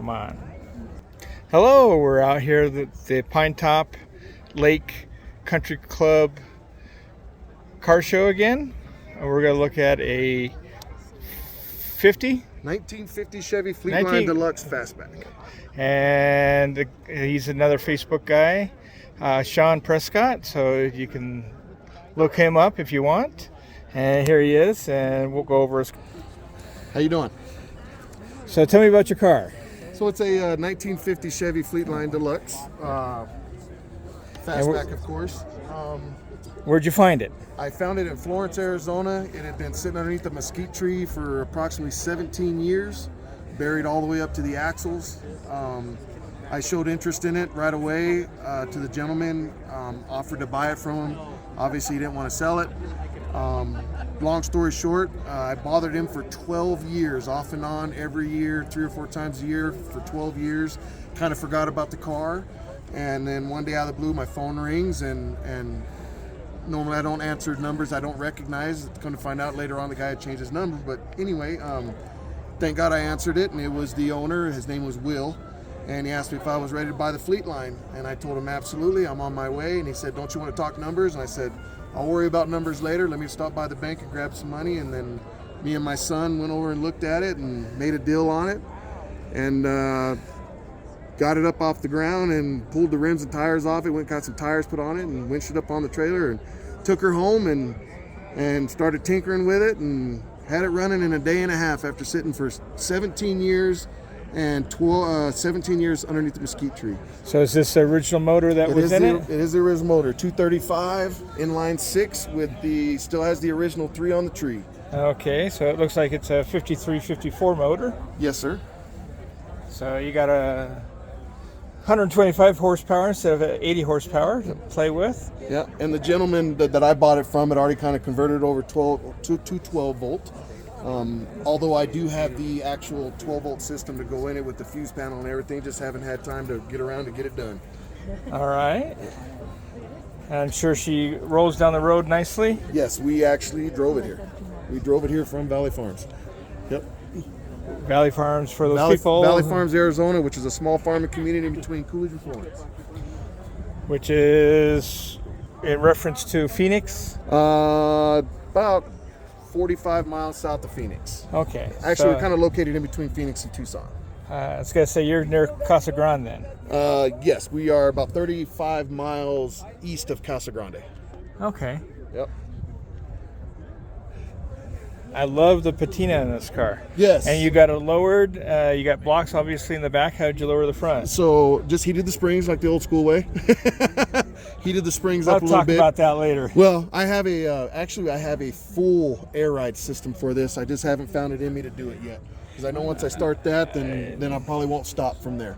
Come on. Hello, we're out here at the Pinetop Lake Country Club car show again. And we're going to look at a 1950 Chevy Fleetline Deluxe Fastback. And he's another Facebook guy, Sean Prescott, so you can look him up if you want. And here he is, and we'll go over his... How you doing? So tell me about your car. So it's a 1950 Chevy Fleetline Deluxe Fastback, of course. Where'd you find it? I found it in Florence, Arizona. It had been sitting underneath a mesquite tree for approximately 17 years, buried all the way up to the axles. I showed interest in it right away to the gentleman, offered to buy it from him. Obviously, he didn't want to sell it. Long story short, I bothered him for 12 years, off and on, every year, 3 or 4 times a year for 12 years. Kind of forgot about the car. And then one day out of the blue, my phone rings, and normally I don't answer numbers I don't recognize. Come to find out later on, the guy had changed his number. But anyway, thank God I answered it, and it was the owner. His name was Will. And he asked me if I was ready to buy the Fleetline. And I told him, absolutely, I'm on my way. And he said, don't you want to talk numbers? And I said, I'll worry about numbers later. Let me stop by the bank and grab some money. And then me and my son went over and looked at it and made a deal on it. And got it up off the ground and pulled the rims and tires off it. Went and got some tires put on it and winched it up on the trailer and took her home and started tinkering with it and had it running in a day and a half after sitting for 17 years and 17 years underneath the mesquite tree. So is this the original motor that was in it? It is the original motor, 235 inline 6 with still has the original 3 on the tree. Okay, so it looks like it's a 53-54 motor. Yes, sir. So you got a 125 horsepower instead of 80 horsepower to play with. Yeah, and the gentleman that I bought it from had already kind of converted over to 12 volt. Although I do have the actual 12 volt system to go in it with the fuse panel and everything, just haven't had time to get around to get it done. All right. I'm sure she rolls down the road nicely. Yes, we actually drove it here. We drove it here from Valley Farms. Yep. Valley Farms for those people. Valley Farms, Arizona, which is a small farming community in between Coolidge and Florence. Which is in reference to Phoenix? About 45 miles south of Phoenix. Okay. Actually, we're kind of located in between Phoenix and Tucson. I was going to say you're near Casa Grande then. Yes, we are about 35 miles east of Casa Grande. Okay. Yep. I love the patina in this car. Yes. And you got it lowered. You got blocks obviously in the back. How did you lower the front? So just heated the springs like the old school way. Heated the springs up a little bit. I'll talk about that later. Well, I have I have a full air ride system for this. I just haven't found it in me to do it yet. Because I know once I start that, then I probably won't stop from there.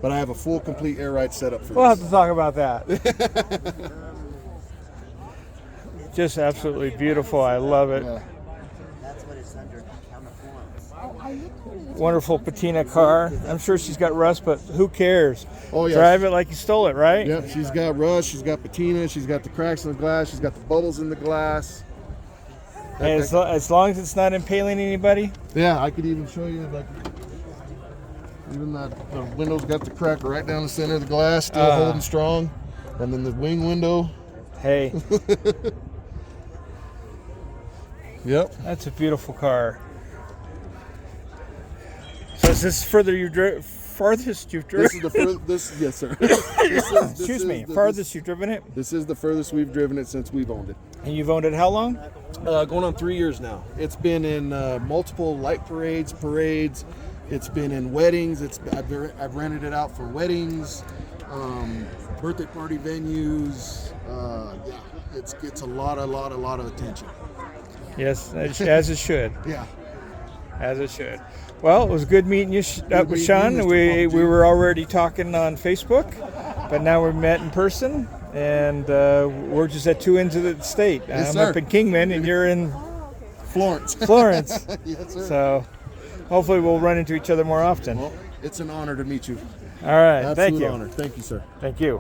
But I have a full, complete air ride setup for this. We'll have to talk about that. Just absolutely beautiful. I love it. Yeah. Wonderful patina car. I'm sure she's got rust, but who cares? Oh, yeah. Drive it like you stole it, right? Yep, she's got rust, she's got patina, she's got the cracks in the glass, she's got the bubbles in the glass. And as long as it's not impaling anybody? Yeah, I could even show you, like, even the window's got the crack right down the center of the glass, still holding strong. And then the wing window. Hey. Yep. That's a beautiful car. So is this farthest you've driven? This is the furthest, yes, sir. Excuse me, farthest you've driven it? This is the furthest we've driven it since we've owned it. And you've owned it how long? Going on 3 years now. It's been in multiple light parades. It's been in weddings. I've rented it out for weddings, birthday party venues. Yeah, it gets a lot of attention. Yes, as it should. Yeah. As it should. Well, it was good meeting you up with Sean. We were already talking on Facebook, but now we're met in person, and we're just at two ends of the state. Yes, I'm sir. up in Kingman, and you're in Florence. Yes, sir. So hopefully we'll run into each other more often. Well, it's an honor to meet you. All right. Absolute Thank you. honor. Thank you, sir. Thank you.